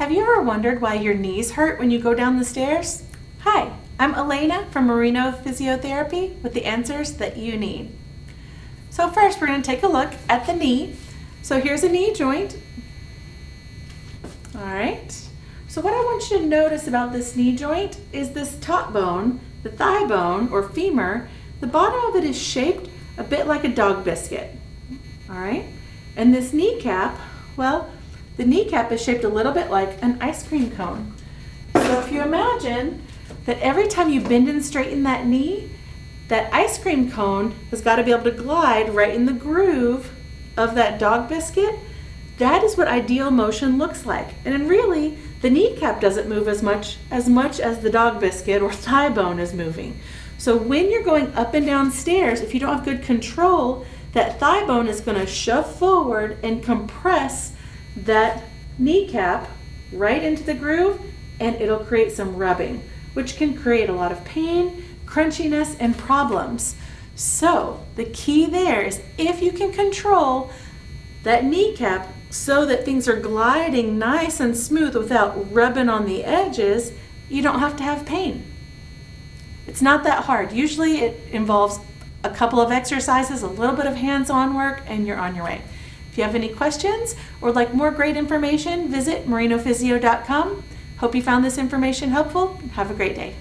Have you ever wondered why your knees hurt when you go down the stairs? Hi, I'm Alaina from Marino Physiotherapy with the answers that you need. So first we're going to take a look at the knee. So here's a knee joint. All right. So what I want you to notice about this knee joint is this top bone, the thigh bone or femur, the bottom of it is shaped a bit like a dog biscuit. All right. And this kneecap, well, the kneecap is shaped a little bit like an ice cream cone. So if you imagine that every time you bend and straighten that knee, that ice cream cone has got to be able to glide right in the groove of that dog biscuit. That is what ideal motion looks like. And then really, the kneecap doesn't move as much as the dog biscuit or thigh bone is moving. So when you're going up and down stairs, if you don't have good control, that thigh bone is going to shove forward and compress that kneecap right into the groove, and it'll create some rubbing, which can create a lot of pain, crunchiness, and problems. So the key there is if you can control that kneecap so that things are gliding nice and smooth without rubbing on the edges, you don't have to have pain. It's not that hard. Usually it involves a couple of exercises, a little bit of hands-on work, and you're on your way. If you have any questions or would like more great information, visit marinophysio.com. Hope you found this information helpful. Have a great day.